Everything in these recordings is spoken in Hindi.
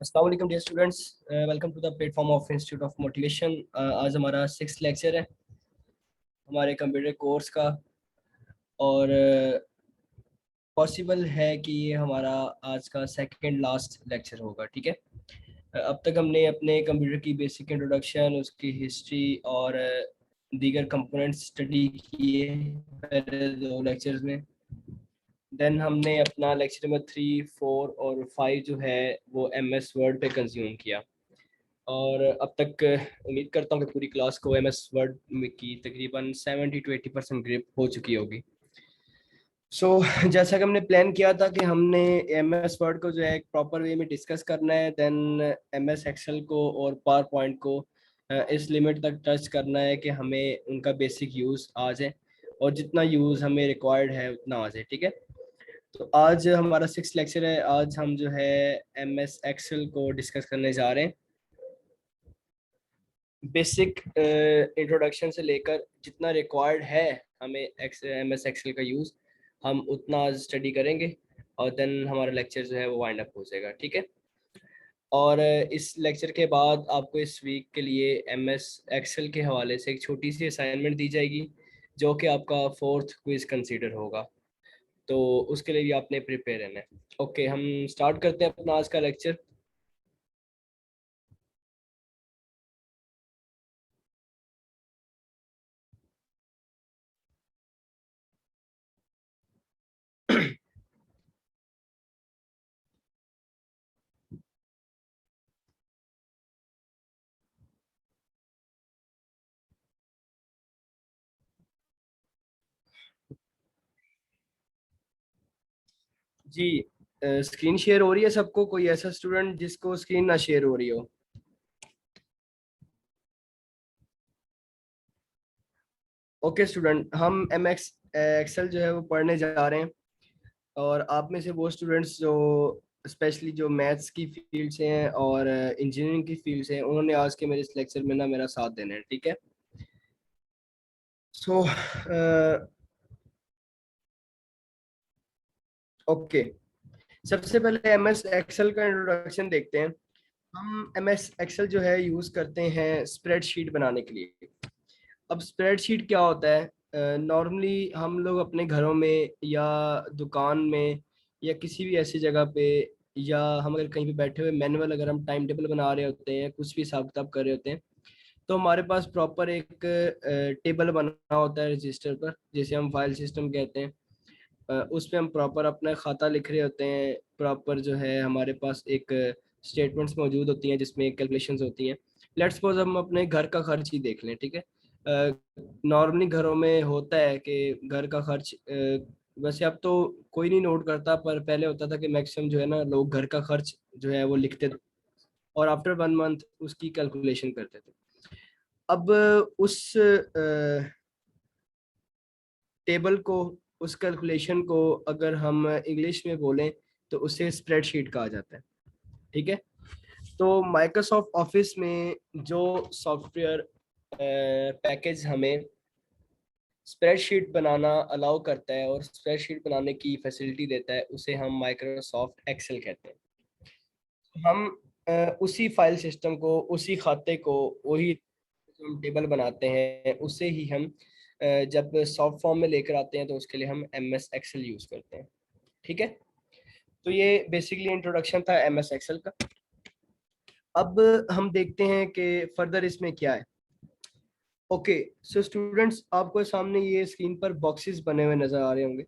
अस्सलाम वालेकुम dear students, welcome to the platform of institute of motivation. आज हमारा 6th लेक्चर है हमारे कंप्यूटर कोर्स का और पॉसिबल है कि ये हमारा आज का सेकंड लास्ट लेक्चर होगा। ठीक है। अब तक हमने अपने कंप्यूटर की बेसिक इंट्रोडक्शन, उसकी हिस्ट्री और दीगर कंपोनेंट्स स्टडी किए पहले 2 लेक्चर्स में। देन हमने अपना लेक्चर नंबर 3, 4 और 5 जो है वो MS वर्ड पे कंज्यूम किया और अब तक उम्मीद करता हूँ कि पूरी क्लास को MS वर्ड की तकरीबन 70 to 80% ग्रिप हो चुकी होगी। जैसा कि हमने प्लान किया था कि हमने MS वर्ड को जो है एक प्रॉपर वे में डिस्कस करना है, देन MS एक्सेल को और पावर पॉइंट को इस लिमिट तक टच करना है कि हमें उनका बेसिक यूज़ आ जाए और जितना यूज़ हमें रिक्वायर्ड है उतना आ जाए। ठीक है। तो आज हमारा 6th लेक्चर है। आज हम जो है MS एक्सेल को डिस्कस करने जा रहे हैं। बेसिक इंट्रोडक्शन से लेकर जितना रिक्वायर्ड है हमें MS एक्सेल का यूज़, हम उतना आज स्टडी करेंगे और देन हमारा लेक्चर जो है वो वाइंड अप हो जाएगा। ठीक है। और इस लेक्चर के बाद आपको इस वीक के लिए MS एक्सेल के हवाले से एक छोटी सी असाइनमेंट दी जाएगी जो कि आपका 4th क्विज कंसीडर होगा, तो उसके लिए भी आपने प्रिपेयर रहना है। ओके, हम स्टार्ट करते हैं अपना आज का लेक्चर। जी, स्क्रीन शेयर हो रही है सबको? कोई ऐसा स्टूडेंट जिसको स्क्रीन ना शेयर हो रही हो? ओके स्टूडेंट, हम MX एक्सेल जो है वो पढ़ने जा रहे हैं और आप में से वो स्टूडेंट्स जो स्पेशली जो मैथ्स की फील्ड से हैं और इंजीनियरिंग की फील्ड से हैं, उन्होंने आज के मेरे इस लेक्चर में ना मेरा साथ देना है। ठीक है। सो ओके, सबसे पहले MS एक्सेल का इंट्रोडक्शन देखते हैं। हम MS एक्सेल जो है यूज़ करते हैं स्प्रेडशीट बनाने के लिए। अब स्प्रेडशीट क्या होता है? नॉर्मली हम लोग अपने घरों में या दुकान में या किसी भी ऐसी जगह पे, या हम अगर कहीं पे बैठे हुए मैनुअल अगर हम टाइम टेबल बना रहे होते हैं, कुछ भी हिसाब किताब कर रहे होते हैं, तो हमारे पास प्रॉपर एक टेबल बना होता है रजिस्टर पर, जिसे हम फाइल सिस्टम कहते हैं। उस पे हम प्रॉपर अपना खाता लिख रहे होते हैं। प्रॉपर जो है हमारे पास एक स्टेटमेंट्स मौजूद होती हैं जिसमें कैलकुलेशंस होती हैं। लेट्स सपोज हम अपने घर का खर्च ही देख लें। ठीक है। नॉर्मली घरों में होता है कि घर का खर्च, वैसे अब तो कोई नहीं नोट करता, पर पहले होता था कि मैक्सिमम जो है ना लोग घर का खर्च जो है वो लिखते थे और आफ्टर 1 मंथ उसकी कैलकुलेशन करते थे। अब उस टेबल को, उस कैलकुलेशन को अगर हम इंग्लिश में बोलें तो उसे स्प्रेडशीट कहा जाता है। ठीक है। तो माइक्रोसॉफ्ट ऑफिस में जो सॉफ्टवेयर पैकेज हमें स्प्रेडशीट बनाना अलाउ करता है और स्प्रेडशीट बनाने की फैसिलिटी देता है, उसे हम माइक्रोसॉफ्ट एक्सेल कहते हैं। हम उसी फाइल सिस्टम को, उसी खाते को, वही हम टेबल बनाते हैं, उससे ही हम जब सॉफ्ट फॉर्म में लेकर आते हैं तो उसके लिए हम MS एक्सेल यूज करते हैं। ठीक है। तो ये बेसिकली इंट्रोडक्शन था MS एक्सेल का। अब हम देखते हैं कि फर्दर इसमें क्या है। ओके, सो स्टूडेंट्स, आपको सामने ये स्क्रीन पर बॉक्सेस बने हुए नजर आ रहे होंगे।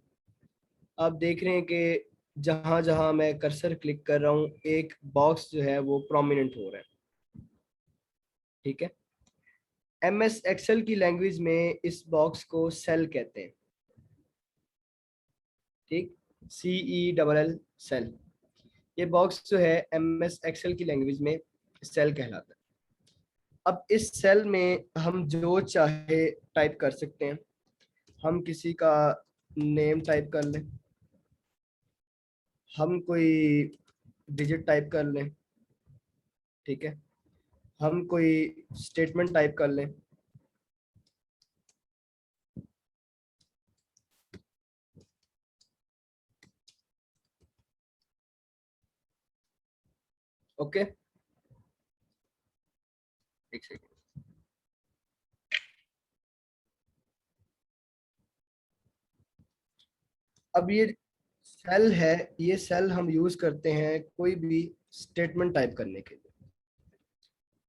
आप देख रहे हैं कि जहां जहां मैं कर्सर क्लिक कर रहा हूँ एक बॉक्स जो है वो प्रोमिनेंट हो रहा है। ठीक है। MS एक्सेल की लैंग्वेज में इस बॉक्स को सेल कहते हैं। ठीक, CELL, सेल। ये बॉक्स जो है MS एक्सेल की लैंग्वेज में सेल कहलाता है। अब इस सेल में हम जो चाहे टाइप कर सकते हैं। हम किसी का नेम टाइप कर लें, हम कोई डिजिट टाइप कर लें। ठीक है। हम कोई स्टेटमेंट टाइप कर लें। ओके, एक सेकेंड। अब ये सेल है, ये सेल हम यूज करते हैं कोई भी स्टेटमेंट टाइप करने के लिए।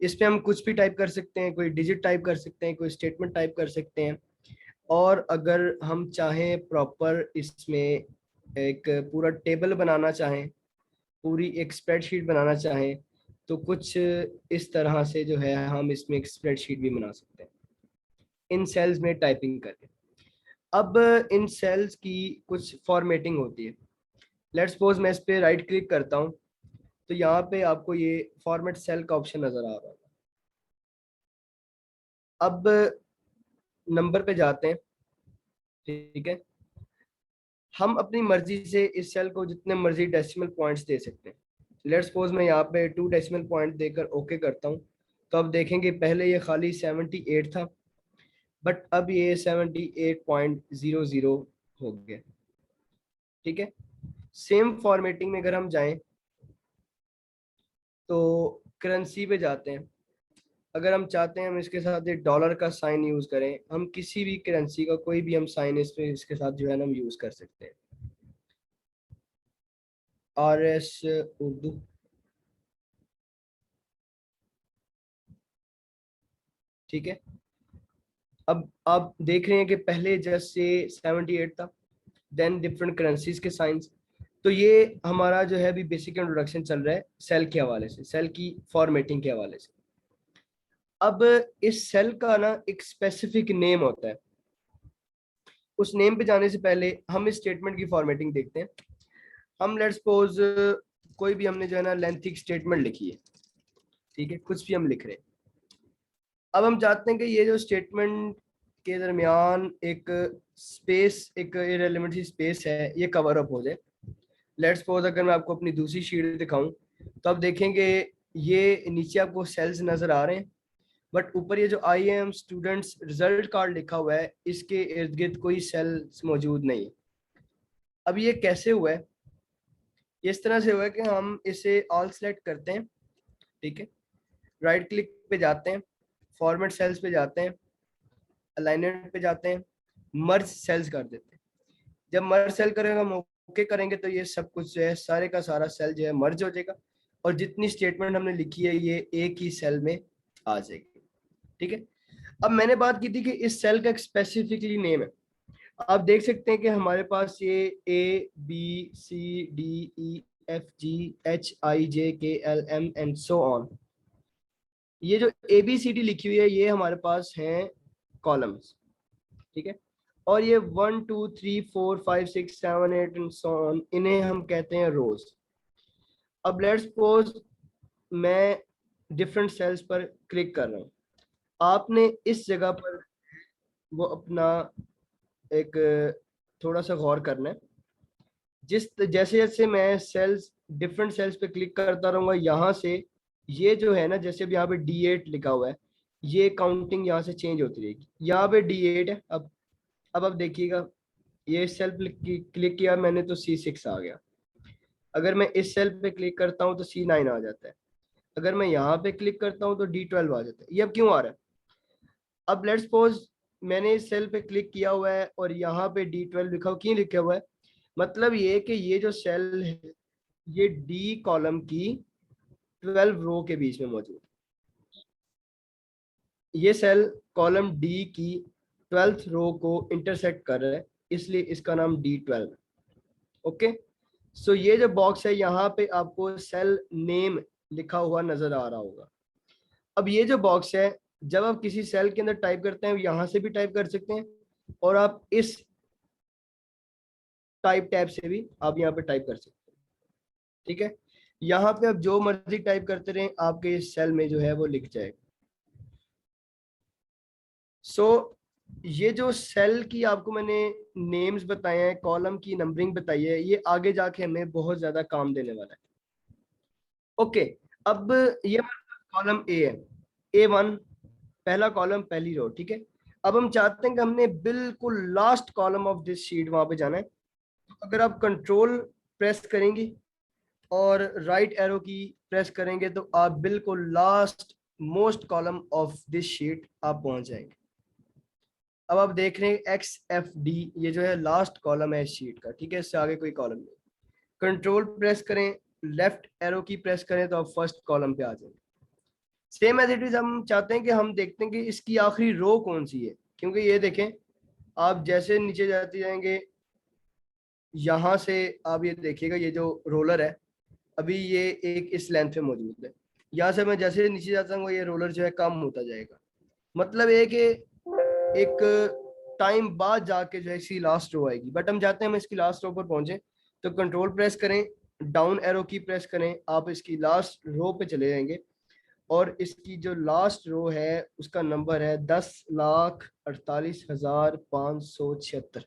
इस पे हम कुछ भी टाइप कर सकते हैं, कोई डिजिट टाइप कर सकते हैं, कोई स्टेटमेंट टाइप कर सकते हैं। और अगर हम चाहें प्रॉपर इसमें एक पूरा टेबल बनाना चाहें, पूरी एक स्प्रेडशीट बनाना चाहें, तो कुछ इस तरह से जो है हम इसमें एक स्प्रेडशीट भी बना सकते हैं इन सेल्स में टाइपिंग करके। अब इन सेल्स की कुछ फॉर्मेटिंग होती है। लेट्स सपोज मैं इस पे राइट क्लिक करता हूँ, तो यहाँ पे आपको ये फॉर्मेट सेल का ऑप्शन नजर आ रहा है। अब नंबर पे जाते हैं, ठीक है। हम अपनी मर्जी से इस सेल को जितने मर्जी डेसिमल पॉइंट्स दे सकते हैं। लेट्स सपोज मैं यहाँ पे 2 डेसिमल पॉइंट देकर ओके करता हूँ, तो अब देखेंगे पहले ये खाली 78 था, बट अब ये 78.00 हो गया, ठीक है। सेम फॉर्मेटिंग में अगर हम जाएं तो करेंसी पे जाते हैं। अगर हम चाहते हैं हम इसके साथ एक डॉलर का साइन यूज करें, हम किसी भी करेंसी का कोई भी हम साइन इसके साथ जो है ना हम यूज कर सकते हैं। RS उर्दू, ठीक है। अब आप देख रहे हैं कि पहले जस्ट से 78 था, देन डिफरेंट करेंसीज के साइंस। तो ये हमारा जो है अभी बेसिक इंट्रोडक्शन चल रहा है सेल के हवाले से, सेल की फॉर्मेटिंग के हवाले से। अब इस सेल का ना एक स्पेसिफिक नेम होता है। उस नेम पे जाने से पहले हम इस स्टेटमेंट की फॉर्मेटिंग देखते हैं। हम लेट्स सपोज कोई भी हमने जो है ना लेंथी स्टेटमेंट लिखी है, ठीक है, कुछ भी हम लिख रहे हैं। अब हम चाहते हैं कि ये जो स्टेटमेंट के दरमियान एक स्पेस, एक इररिलेवेंट सी स्पेस है, ये कवर अप हो जाए। लेट्स सपोज अगर मैं आपको अपनी दूसरी शीट दिखाऊं, तो आप देखेंगे ये नीचे आपको सेल्स नजर आ रहे हैं, बट ऊपर ये जो IIM स्टूडेंट्स रिजल्ट कार्ड लिखा हुआ है, इसके इर्द गिर्द कोई सेल्स मौजूद नहीं है। अब ये कैसे हुआ है? इस तरह से हुआ है कि हम इसे ऑल सेलेक्ट करते हैं, ठीक है, राइट क्लिक पे जाते हैं, फॉर्मेट सेल्स पे जाते हैं, अलाइनमेंट पे जाते हैं, मर्ज सेल्स कर देते हैं। जब मर्ज सेल करेंगे, हम ओके करेंगे, तो ये सब कुछ जो है सारे का सारा सेल जो है मर्ज हो जाएगा, और जितनी स्टेटमेंट हमने लिखी है ये एक ही सेल में आ जाएगी, ठीक है। अब मैंने बात की थी कि इस सेल का एक स्पेसिफिकली नेम है। आप देख सकते हैं कि हमारे पास ये ABCDEFGHIJKLMएंड सो ऑन, ये जो ABCD लिखी हुई है ये हमारे पास हैं कॉलम्स, ठीक है। और ये 1 2 3 4 5 6 7 8 एंड सो ऑन, इन्हें हम कहते हैं रोज। अब लेट्स सपोज मैं डिफरेंट सेल्स पर क्लिक कर रहा हूँ, आपने इस जगह पर वो अपना एक थोड़ा सा गौर करना है। जिस जैसे जैसे मैं सेल्स, डिफरेंट सेल्स पे क्लिक करता रहूंगा, यहाँ से ये जो है ना, जैसे अब यहाँ पे D8 लिखा हुआ है, ये काउंटिंग यहाँ से चेंज होती रहेगी। यहाँ पे D8 है। अब आप देखिएगा, ये सेल पे क्लिक किया मैंने तो C6 आ गया। अगर मैं इस सेल पे क्लिक करता हूँ तो C9 आ जाता है। अगर मैं यहाँ पे क्लिक करता हूँ तो D12 आ जाता है। ये अब क्यों आ रहा है? अब लेट्स सपोज मैंने इस सेल पे क्लिक किया हुआ है और यहाँ पे D12 लिखा हुआ, क्यों लिखा हुआ है? मतलब ये कि ये जो सेल है ये D कॉलम की 12 रो के बीच में मौजूद है। ये सेल कॉलम D की 12th रो को इंटरसेक्ट कर रहा है, इसलिए इसका नाम D12 है। ओके, सो ये जो बॉक्स है यहाँ पे आपको सेल नेम लिखा हुआ नजर आ रहा होगा। अब ये जो बॉक्स है, जब आप किसी सेल के अंदर टाइप करते हैं, यहाँ से भी टाइप कर सकते हैं, और आप इस टाइप टैब से भी आप यहाँ पे टाइप कर सकते हैं, ठीक है। यहाँ पे आप जो मर्जी टाइप करते रहें, आपके इस सेल में जो है वो लिख जाएगा। सो ये जो सेल की आपको मैंने नेम्स बताए हैं, कॉलम की नंबरिंग बताई है, ये आगे जाके हमें बहुत ज्यादा काम देने वाला है। ओके, अब ये कॉलम A है, A1 पहला कॉलम, पहली रो, ठीक है। अब हम चाहते हैं कि हमने बिल्कुल last column of this sheet वहां पे जाना है। तो अगर आप कंट्रोल प्रेस करेंगे और राइट एरो की प्रेस करेंगे तो आप बिल्कुल last most column of this sheet आप पहुंच जाएंगे। अब आप देख रहे हैं एक्स एफ डी, ये जो है लास्ट कॉलम है इस शीट का, ठीक है, इससे आगे कोई कॉलम नहीं। कंट्रोल प्रेस करें, लेफ्ट एरो की प्रेस करें तो आप फर्स्ट कॉलम पे आ जाएंगे। सेम एज इट इज हम चाहते हैं कि हम देखते हैं कि इसकी आखिरी रो कौन सी है, क्योंकि ये देखें आप जैसे नीचे जाते जाएंगे यहाँ से आप ये देखिएगा ये जो रोलर है अभी ये एक इस लेंथ पे मौजूद है, यहाँ से मैं जैसे नीचे जाता हूँ ये रोलर जो है कम होता जाएगा। मतलब ये कि एक टाइम बाद जाके जो है इसकी लास्ट रो आएगी, बट हम चाहते हैं हम इसकी लास्ट रो पर पहुंचे, तो कंट्रोल प्रेस करें, डाउन एरो की प्रेस करें, आप इसकी लास्ट रो पे चले जाएंगे और इसकी जो लास्ट रो है उसका नंबर है 10,48,576।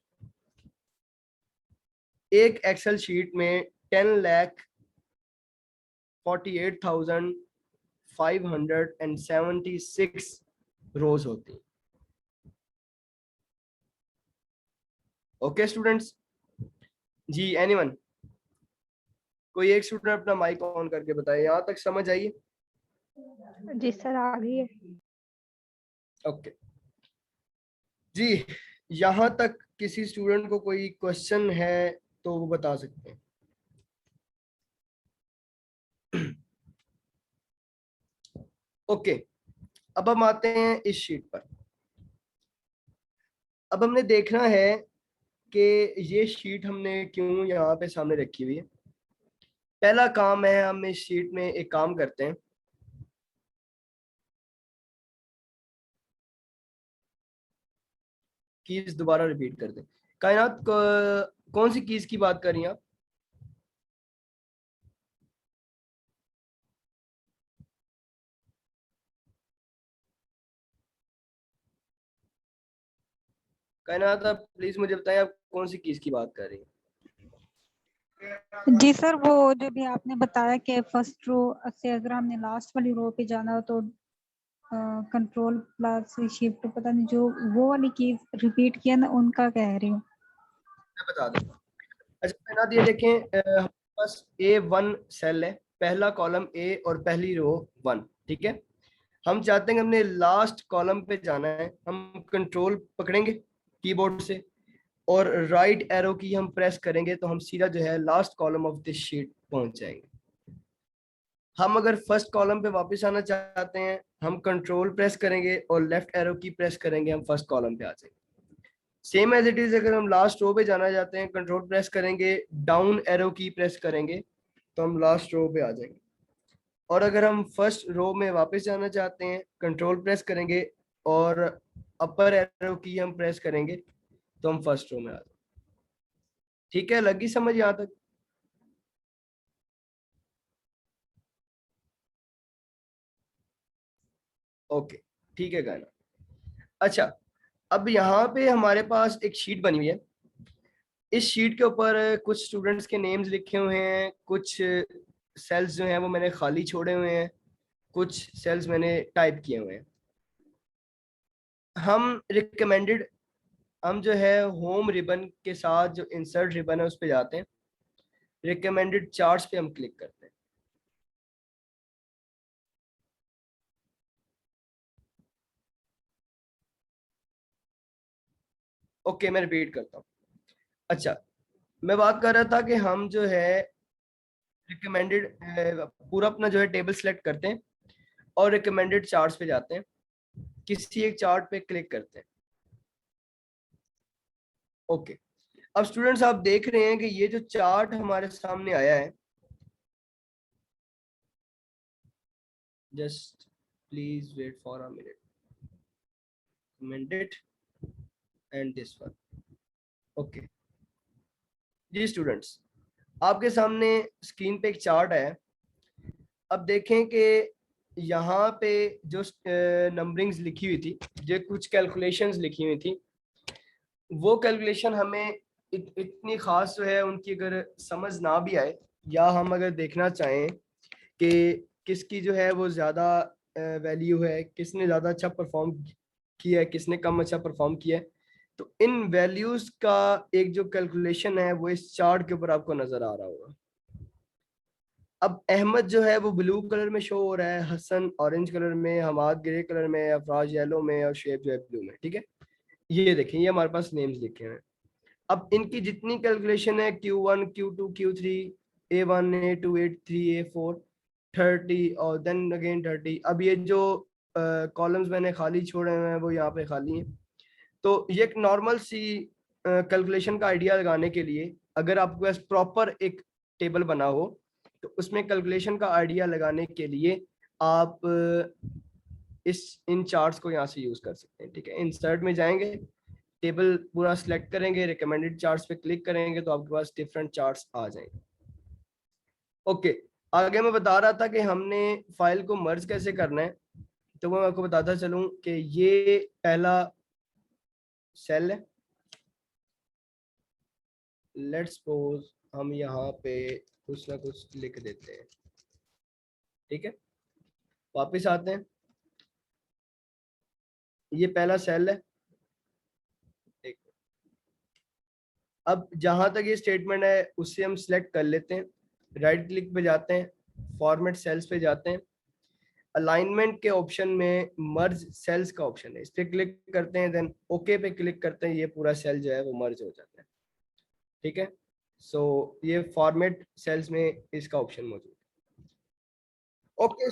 एक एक्सेल शीट में 10,48,576 रोज होती हैं। ओके स्टूडेंट्स, जी एनीवन, कोई एक स्टूडेंट अपना माइक ऑन करके बताए, यहाँ तक समझ आई? जी सर आ गई है। ओके जी, यहाँ तक किसी स्टूडेंट को कोई क्वेश्चन है तो वो बता सकते हैं। ओके अब हम आते हैं इस शीट पर। अब हमने देखना है कि ये शीट हमने क्यों यहाँ पे सामने रखी हुई है। पहला काम है हम इस शीट में एक काम करते हैं, कीज दोबारा रिपीट कर दें। कायनात कौन सी कीज की बात कर रही हैं आप? कायनात आप प्लीज मुझे बताएं आप कौन सी कीज की बात कर रही हैं? जी सर वो जो भी आपने बताया कि फर्स्ट रो से अगर हमने लास्ट वाली रो पे जाना हो तो कंट्रोल प्लस शिफ्ट पता नहीं जो वो वाली कीज रिपीट किया ना उनका कह रही हूँ। मैं बता दूं। अच्छा कायनात ये देखें हमारे पास A1 सेल है, पहला कॉलम ए और पहली रो 1, ठीक है। हम चाहते हैं कि हमने लास्ट कॉलम पे जाना है, हम कंट्रोल पकड़ेंगे कीबोर्ड से और राइट एरो की हम प्रेस करेंगे तो हम सीधा जो है last column of this sheet पहुंच जाएंगे। हम अगर फर्स्ट कॉलम पे वापस आना चाहते हैं हम कंट्रोल प्रेस करेंगे और लेफ्ट एरो की प्रेस करेंगे, हम फर्स्ट कॉलम पे आ जाएंगे। सेम एज इट इज अगर हम लास्ट रो पे जाना चाहते हैं कंट्रोल प्रेस करेंगे, डाउन एरो की प्रेस करेंगे तो हम लास्ट रो पे आ जाएंगे। और अगर हम फर्स्ट रो में वापस जाना चाहते हैं कंट्रोल प्रेस करेंगे और अपर एरो की हम प्रेस करेंगे तो हम फर्स्ट रो में आ जाएंगे। ठीक है, लगी समझ यहाँ तक? ओके ठीक है गाना। अच्छा अब यहाँ पे हमारे पास एक शीट बनी हुई है, इस शीट के ऊपर कुछ स्टूडेंट्स के नेम्स लिखे हुए हैं, कुछ सेल्स जो हैं वो मैंने खाली छोड़े हुए हैं, कुछ सेल्स मैंने टाइप किए हुए हैं। हम रिकमेंडेड, हम जो है होम रिबन के साथ जो इंसर्ट रिबन है उस पर जाते हैं, रिकमेंडेड चार्ट्स पे हम क्लिक करते हैं। ओके मैं रिपीट करता हूँ। अच्छा मैं बात कर रहा था कि हम जो है रिकमेंडेड पूरा अपना जो है टेबल सेलेक्ट करते हैं और रिकमेंडेड चार्ट्स पे जाते हैं, किसी एक चार्ट पे क्लिक करते हैं। ओके अब स्टूडेंट्स आप देख रहे हैं कि ये जो चार्ट हमारे सामने आया है, just please wait for a minute, recommended and this one. Okay जी स्टूडेंट्स आपके सामने स्क्रीन पे एक चार्ट है। अब देखें कि यहाँ पे जो नंबरिंग्स लिखी हुई थी, जो कुछ कैलकुलेशंस लिखी हुई थी, वो कैलकुलेशन हमें इतनी खास जो है उनकी अगर समझ ना भी आए या हम अगर देखना चाहें कि किसकी जो है वो ज़्यादा वैल्यू है, किसने ज़्यादा अच्छा परफॉर्म किया है, किसने कम अच्छा परफॉर्म किया है, तो इन वैल्यूज़ का एक जो कैलकुलेशन है वो इस चार्ट के ऊपर आपको नज़र आ रहा होगा। अब अहमद जो है वो ब्लू कलर में शो हो रहा है, हसन ऑरेंज कलर में, हमाद ग्रे कलर में, अफराज येलो में और शेब जो है ब्लू में। ठीक है, ये देखें, ये हमारे पास नेम्स लिखे हैं। अब इनकी जितनी कैलकुलेशन है Q1 Q2 Q3 A1 A2 A3 A4 30 और देन अगेन 30। अब ये जो कॉलम्स मैंने खाली छोड़े हुए हैं वो यहाँ पे खाली हैं। तो ये एक नॉर्मल सी कैलकुलेशन का आइडिया लगाने के लिए, अगर आपके पास प्रॉपर एक टेबल बना हो तो उसमें कैलकुलेशन का आइडिया लगाने के लिए आप इस इन चार्ट्स को यहाँ से यूज कर सकते हैं। ठीक है, इंसर्ट में जाएंगे, टेबल पूरा सिलेक्ट करेंगे, रिकमेंडेड चार्ट्स पे क्लिक करेंगे तो आपके पास डिफरेंट चार्ट्स आ जाएंगे। ओके, आगे मैं बता रहा था कि हमने फाइल को मर्ज कैसे करना है, तो मैं आपको बताता चलूं कि ये पहला सेल है। लेट्स सपोज हम यहाँ पे कुछ ना कुछ लिख देते हैं। ठीक है, वापस आते हैं, ये पहला सेल है। अब जहां तक ये स्टेटमेंट है उससे हम सिलेक्ट कर लेते हैं, राइट क्लिक पे जाते हैं, फॉर्मेट सेल्स पे जाते हैं, अलाइनमेंट के ऑप्शन में मर्ज सेल्स का ऑप्शन है, इस पे क्लिक करते हैं, देन ओके पे क्लिक करते हैं, ये पूरा सेल जो है वो मर्ज हो जाता है। ठीक है, सो ये फॉर्मेट सेल्स में इसका ऑप्शन मौजूद है। ओके,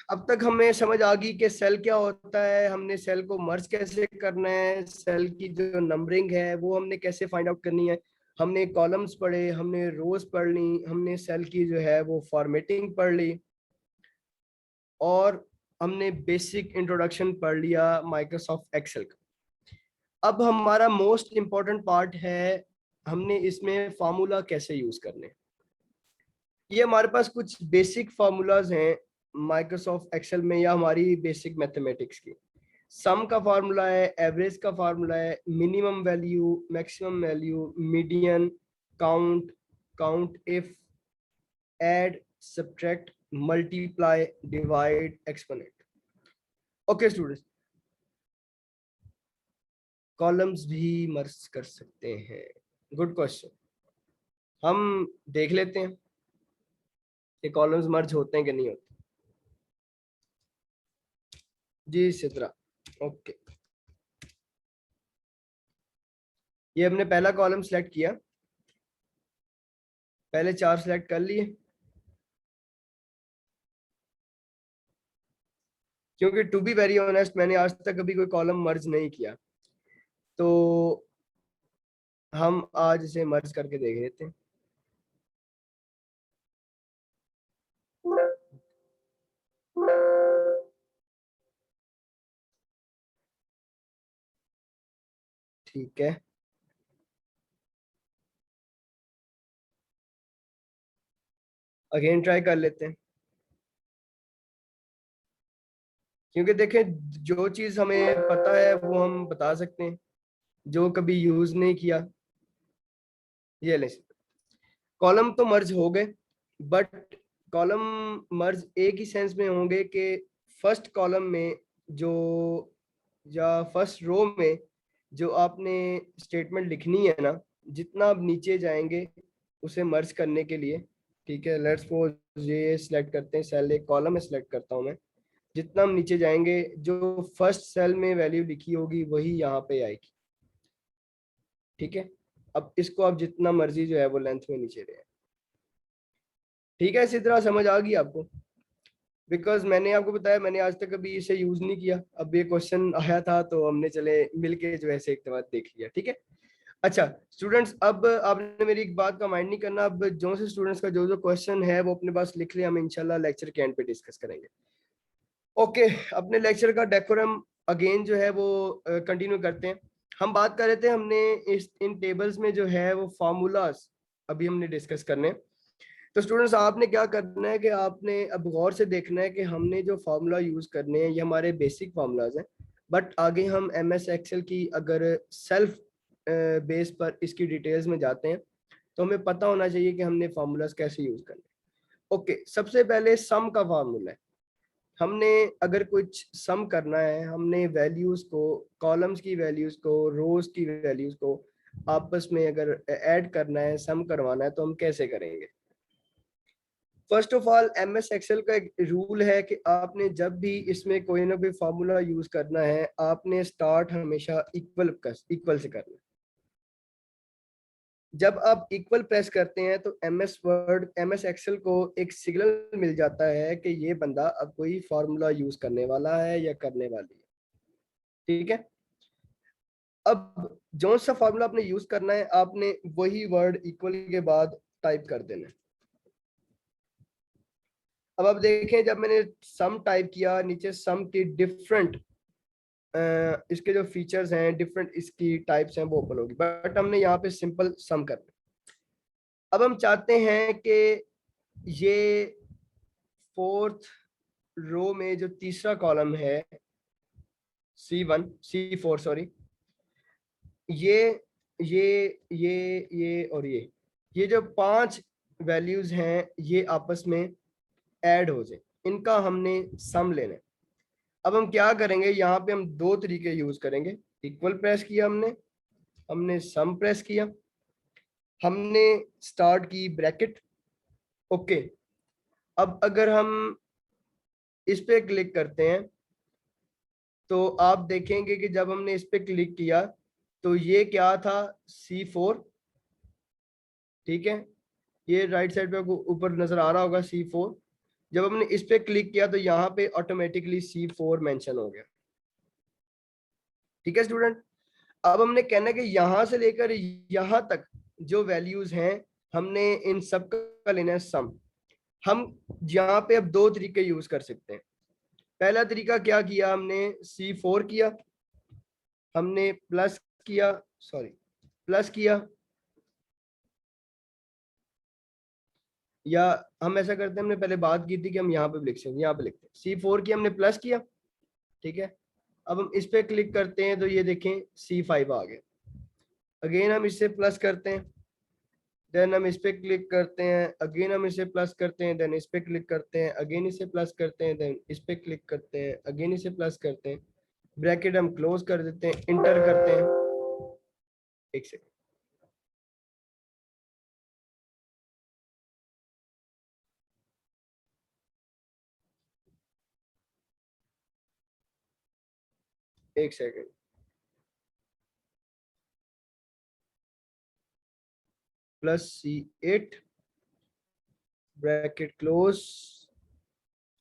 अब तक हमें समझ आ गई कि सेल क्या होता है, हमने सेल को मर्ज कैसे करना है, सेल की जो नंबरिंग है वो हमने कैसे फाइंड आउट करनी है, हमने कॉलम्स पढ़े, हमने रोज पढ़ ली, हमने सेल की जो है वो फॉर्मेटिंग पढ़ ली, और हमने बेसिक इंट्रोडक्शन पढ़ लिया माइक्रोसॉफ्ट एक्सेल का। अब हमारा मोस्ट इंपॉर्टेंट पार्ट है, हमने इसमें फार्मूला कैसे यूज करने। ये हमारे पास कुछ बेसिक फार्मूलाज हैं माइक्रोसॉफ्ट एक्सेल में, या हमारी बेसिक मैथमेटिक्स की। सम का फार्मूला है, एवरेज का फार्मूला है, minimum value, maximum value, median, count, count if, add, subtract, multiply, divide, exponent. Okay students, columns भी मर्ज कर सकते हैं, गुड क्वेश्चन। हम देख लेते हैं कि कॉलम्स मर्ज होते हैं कि नहीं होते। जी सिद्रा, ओके, ये हमने पहला कॉलम सेलेक्ट किया, पहले 4 सेलेक्ट कर लिए, क्योंकि टू बी वेरी ऑनेस्ट मैंने आज तक कभी कोई कॉलम मर्ज नहीं किया, तो हम आज इसे मर्ज करके देख लेते हैं। ठीक है, अगेन ट्राई कर लेते हैं, क्योंकि देखें जो चीज हमें पता है वो हम बता सकते हैं, जो कभी यूज नहीं किया। ये ले, कॉलम तो मर्ज हो गए, बट कॉलम मर्ज एक ही सेंस में होंगे कि फर्स्ट कॉलम में जो, या फर्स्ट रो में जो आपने स्टेटमेंट लिखनी है ना, जितना आप नीचे जाएंगे उसे मर्ज करने के लिए। ठीक है, लेट्स सपोज ये सिलेक्ट करते हैं, सेल एक कॉलम में सिलेक्ट करता हूं मैं, जितना हम नीचे जाएंगे जो फर्स्ट सेल में वैल्यू लिखी होगी वही यहाँ पे आएगी। ठीक है, अब इसको आप जितना मर्जी जो है वो लेंथ में नीचे रहे। ठीक है, इसी तरह समझ आ गई आपको, बिकॉज मैंने आपको बताया मैंने आज तक कभी इसे यूज नहीं किया, अब ये क्वेश्चन आया था तो हमने चले मिलके जो है एक दफा देख लिया। ठीक है, अच्छा स्टूडेंट्स, अब आपने मेरी एक बात का माइंड नहीं करना, अब जो से स्टूडेंट्स का जो जो क्वेश्चन है वो अपने पास लिख लिया, हम इंशाल्लाह लेक्चर के एंड पे डिस्कस करेंगे। ओके, अपने लेक्चर का डेकोरम अगेन जो है वो कंटिन्यू करते हैं। हम बात कर रहे थे, हमने इन टेबल्स में जो है वो फार्मूलाज अभी हमने डिस्कस करने। तो स्टूडेंट्स आपने क्या करना है कि आपने अब गौर से देखना है कि हमने जो फार्मूला यूज करने हैं ये हमारे बेसिक फार्मूलाज हैं, बट आगे हम MS एक्सेल की अगर सेल्फ बेस पर इसकी डिटेल्स में जाते हैं तो हमें पता होना चाहिए कि हमने फार्मूलाज कैसे यूज करने हैं। ओके, सबसे पहले सम का फार्मूला है, हमने अगर कुछ सम करना है, हमने वैल्यूज को, कॉलम्स की वैल्यूज को, रोज की वैल्यूज को आपस में अगर ऐड करना है, सम करवाना है, तो हम कैसे करेंगे। First of all MS Excel का एक रूल है कि आपने जब भी इसमें कोई ना कोई फार्मूला यूज करना है, आपने स्टार्ट हमेशा इक्वल से करना है। जब आप इक्वल प्रेस करते हैं तो MS एक्सेल को एक सिग्नल मिल जाता है कि ये बंदा अब कोई फार्मूला यूज करने वाला है या करने वाली है, ठीक है। अब जो सा फार्मूला आपने यूज करना है, आपने वही वर्ड इक्वल के बाद टाइप कर देना है। अब आप देखें, जब मैंने सम टाइप किया, नीचे सम की डिफरेंट इसके जो फीचर्स हैं, डिफरेंट इसकी टाइप्स हैं, वो ओपन होगी, बट हमने यहाँ पे सिंपल सम करना। अब हम चाहते हैं कि ये फोर्थ रो में जो तीसरा कॉलम है C4 सॉरी, ये और ये जो 5 वैल्यूज हैं ये आपस में ऐड हो जाए, इनका हमने सम लेना है। अब हम क्या करेंगे, यहाँ पे हम दो तरीके यूज करेंगे। इक्वल प्रेस किया हमने सम प्रेस किया, हमने स्टार्ट की ब्रैकेट, ओके। अब अगर हम इस पे क्लिक करते हैं तो आप देखेंगे कि जब हमने इस पे क्लिक किया तो ये क्या था, C4, ठीक है। ये राइट साइड पे ऊपर नजर आ रहा होगा C4। जब हमने इस पे क्लिक किया तो यहाँ पे ऑटोमेटिकली C4 मेंशन हो गया, ठीक है स्टूडेंट। अब हमने कहना है कि यहां से लेकर यहां तक जो वैल्यूज हैं, हमने इन सब का लेना है सम। हम यहाँ पे अब दो तरीके यूज कर सकते हैं। पहला तरीका क्या किया, हमने C4 किया, हमने प्लस किया, या हम ऐसा करते हैं, हमने पहले बात की थी कि हम यहाँ पे लिख सकते हैं, यहाँ पे लिखते हैं C4 की हमने प्लस किया, ठीक है। अब हम इस पे क्लिक करते हैं तो ये देखें C5 आ गया। अगेन हम इससे प्लस करते हैं, देन हम इस पे क्लिक करते हैं, अगेन हम इसे प्लस करते हैं, देन इस पे क्लिक करते हैं, अगेन इसे प्लस करते हैं, देन इस पे क्लिक करते हैं, अगेन इसे प्लस करते हैं, ब्रैकेट हम क्लोज कर देते हैं, इंटर करते हैं। एक सेकंड, एक सेकंड, +C8 ब्रैकेट क्लोज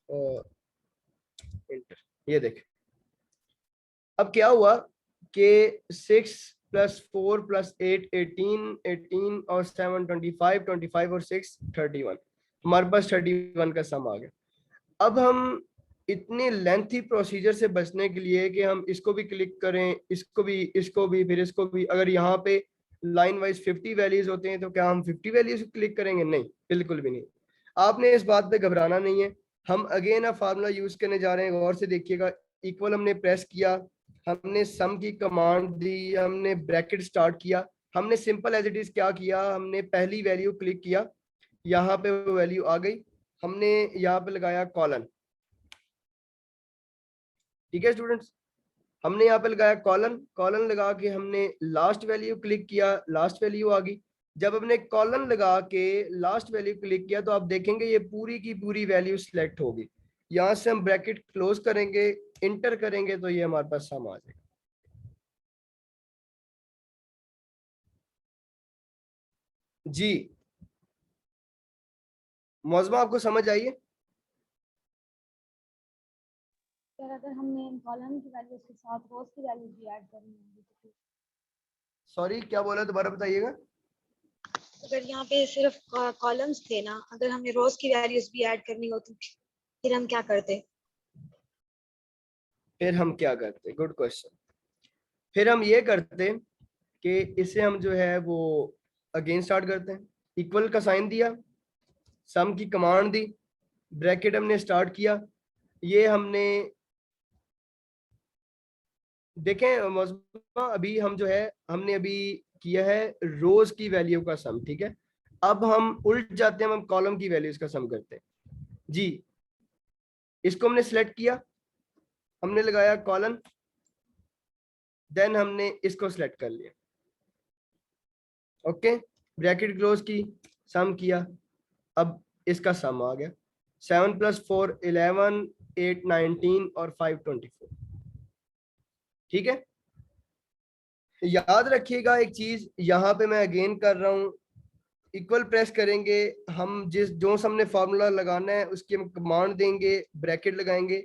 और इंटर। ये देख, अब क्या हुआ कि 6 + 4 + 8 18, 18 और 7 25, 25 और 6 31, हमारे पास 31 का सम आ गया। अब हम इतने लेंथी प्रोसीजर से बचने के लिए कि हम इसको भी क्लिक करें, इसको भी फिर इसको भी, अगर यहाँ पे लाइन वाइज 50 वैल्यूज होते हैं तो क्या हम 50 वैल्यूज क्लिक करेंगे? नहीं, बिल्कुल भी नहीं। आपने इस बात पे घबराना नहीं है। हम अगेन अब फार्मूला यूज करने जा रहे हैं, गौर से देखिएगा। इक्वल हमने प्रेस किया, हमने सम की कमांड दी, हमने ब्रैकेट स्टार्ट किया, हमने सिंपल एज इट इज क्या किया, हमने पहली वैल्यू क्लिक किया, यहाँ पे वो वैल्यू आ गई, हमने यहाँ पे लगाया कॉलन, ठीक है स्टूडेंट्स। हमने यहाँ पे लगाया कॉलन, कॉलन लगा के हमने लास्ट वैल्यू क्लिक किया, लास्ट वैल्यू आ गई। जब हमने कॉलन लगा के लास्ट वैल्यू क्लिक किया तो आप देखेंगे ये पूरी की पूरी वैल्यू सिलेक्ट होगी। यहाँ से हम ब्रैकेट क्लोज करेंगे, इंटर करेंगे तो ये हमारे पास सम आ जाएगा। जी मौजमा, आपको समझ आई है? सर अगर हमने कॉलम की वैल्यूज के साथ रोज की वैल्यूज भी ऐड करनी होगी तो सॉरी क्या बोला, दोबारा बताइएगा। अगर यहाँ पे सिर्फ कॉलम्स थे ना, अगर हमें रोज की वैल्यूज भी ऐड करनी होती फिर हम क्या करते? फिर हम क्या करते, गुड क्वेश्चन। फिर हम ये करते कि इसे हम जो है वो अगेन स्टार्ट करते हैं। इक्वल का साइन दिया, सम की कमांड दी, ब्रैकेट हमने स्टार्ट किया, ये हमने देखें मौजूदा अभी हम जो है हमने अभी किया है रोज की वैल्यू का सम, ठीक है। अब हम उल्ट जाते हैं, हम कॉलम की वैल्यूज का सम करते हैं। जी इसको हमने सिलेक्ट किया, हमने लगाया कॉलन, देन हमने इसको सिलेक्ट कर लिया, ओके, ब्रैकेट क्लोज की, सम किया। अब इसका सम आ गया। 7 + 4 11, 8 19 और 5 24। ठीक है, याद रखिएगा एक चीज यहाँ पे मैं अगेन कर रहा हूँ, इक्वल प्रेस करेंगे हम, जिस जो हमने फॉर्मूला लगाना है उसकी हम कमांड देंगे, ब्रैकेट लगाएंगे,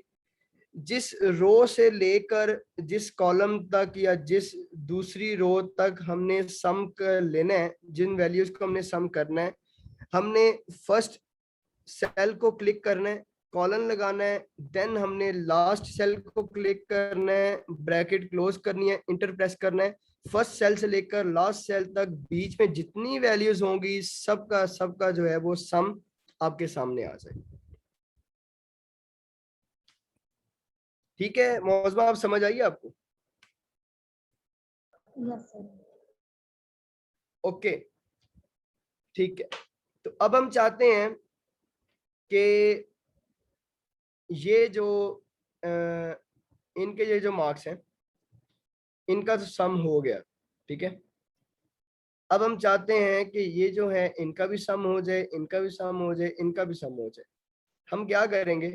जिस रो से लेकर जिस कॉलम तक या जिस दूसरी रो तक हमने सम कर लेना है, जिन वैल्यूज को हमने सम करना है, हमने फर्स्ट सेल को क्लिक करना है, कॉलन लगाना है, देन हमने लास्ट सेल को क्लिक करना है, ब्रैकेट क्लोज करनी है, इंटर प्रेस करना है। फर्स्ट सेल से लेकर लास्ट सेल तक बीच में जितनी वैल्यूज होंगी सबका जो है वो सम आपके सामने आ जाए। ठीक है मौजमा, आप समझ आइए आपको? Yes sir. ओके ठीक है, तो अब हम चाहते हैं कि ये जो इनके ये जो मार्क्स हैं इनका तो सम हो गया। ठीक है, अब हम चाहते हैं कि ये जो है इनका भी सम हो जाए, इनका भी सम हो जाए, इनका भी सम हो जाए। हम क्या करेंगे,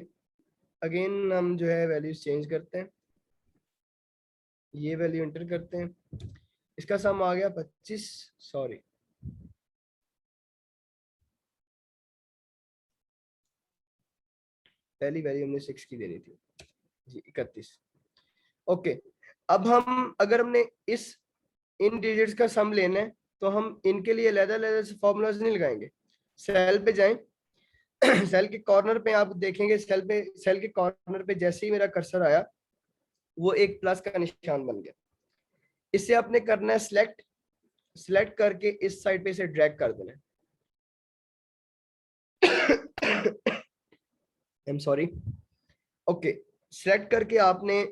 अगेन हम जो है वैल्यूज चेंज करते हैं, ये वैल्यू एंटर करते हैं, इसका सम आ गया 25, सॉरी पहली वैल्यू हमने 6 की देनी थी जी, 31। ओके, अब हम अगर हमने इन डिजिट्स का सम लेना है तो हम इनके लिए अलग-अलग से फॉर्मूलाज नहीं लगाएंगे। सेल पे जाएं, सेल के कॉर्नर पे आप देखेंगे, सेल के कॉर्नर पे जैसे ही मेरा कर्सर आया वो एक प्लस का निशान बन गया। इससे आपने करना है सिलेक्ट करके इस साइड पे इसे ड्रैग कर देना है। I am sorry. Okay, select करके आपने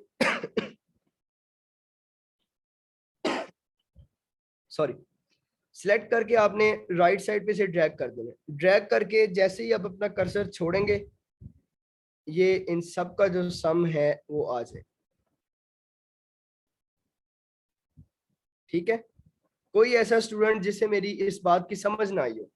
सॉरी सिलेक्ट करके आपने राइट साइड पे से ड्रैग कर देना। ड्रैग करके जैसे ही आप अपना कर्सर छोड़ेंगे ये इन सब का जो सम है वो आ जाए। ठीक है, कोई ऐसा स्टूडेंट जिसे मेरी इस बात की समझ ना आई हो?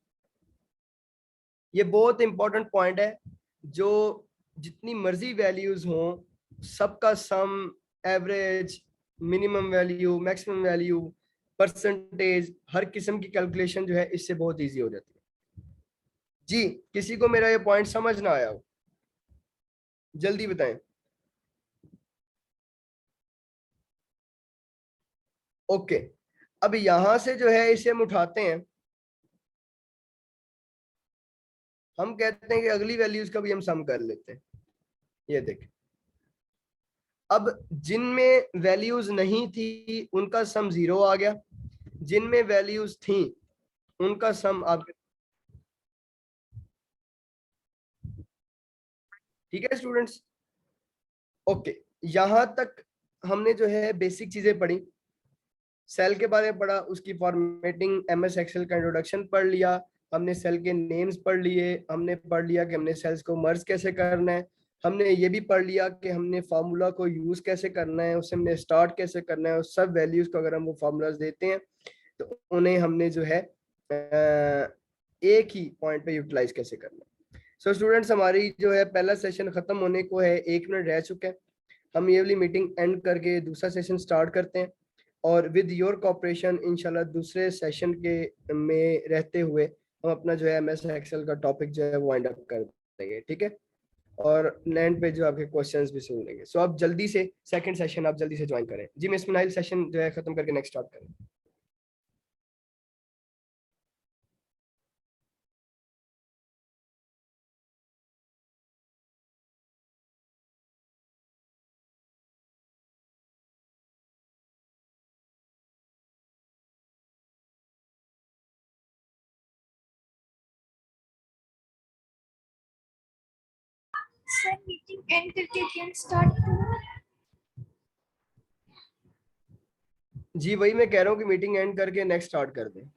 ये बहुत इंपॉर्टेंट पॉइंट है, जो जितनी मर्जी वैल्यूज हो सबका sum, average, minimum value, maximum value, percentage, हर किस्म की कैलकुलेशन जो है इससे बहुत इजी हो जाती है। जी, किसी को मेरा ये पॉइंट समझ ना आया हो जल्दी बताएं। ओके, अब यहां से जो है इसे हम उठाते हैं, हम कहते हैं कि अगली वैल्यूज का भी हम सम कर लेते हैं। ये देखें, अब जिनमें वैल्यूज नहीं थी उनका सम 0 आ गया, जिनमें वैल्यूज थी उनका सम आप। ठीक है स्टूडेंट्स, ओके, यहां तक हमने जो है बेसिक चीजें पढ़ी, सेल के बारे में पढ़ा, उसकी फॉर्मेटिंग, एमएस एक्सेल का इंट्रोडक्शन पढ़ लिया, हमने सेल के नेम्स पढ़ लिए, हमने पढ़ लिया कि हमने सेल्स को मर्ज कैसे करना है, हमने ये भी पढ़ लिया कि हमने फार्मूला को यूज कैसे करना है, उससे हमने स्टार्ट कैसे करना है, उस सब वैल्यूज को अगर हम वो फार्मूलाज देते हैं तो उन्हें हमने जो है एक ही पॉइंट पे यूटिलाइज कैसे करना है। सो स्टूडेंट्स, हमारी जो है पहला सेशन खत्म होने को है, 1 मिनट रह चुका है। हम ये वाली मीटिंग एंड करके दूसरा सेशन स्टार्ट करते हैं और विद योर कोऑपरेशन इंशाल्लाह दूसरे सेशन के में रहते हुए हम अपना जो है एमएस एक्सेल का टॉपिक जो है वो वाइंड अप कर देंगे। ठीक है, और एंड पे जो आपके क्वेश्चंस भी सुन लेंगे। सो आप जल्दी से सेकंड सेशन आप जल्दी से ज्वाइन करें। जी मिस मिनाइल, सेशन जो है खत्म करके नेक्स्ट स्टार्ट करें। सर मीटिंग एंड करके अगेन स्टार्ट करो। जी वही मैं कह रहा हूँ कि मीटिंग एंड करके नेक्स्ट स्टार्ट कर दें।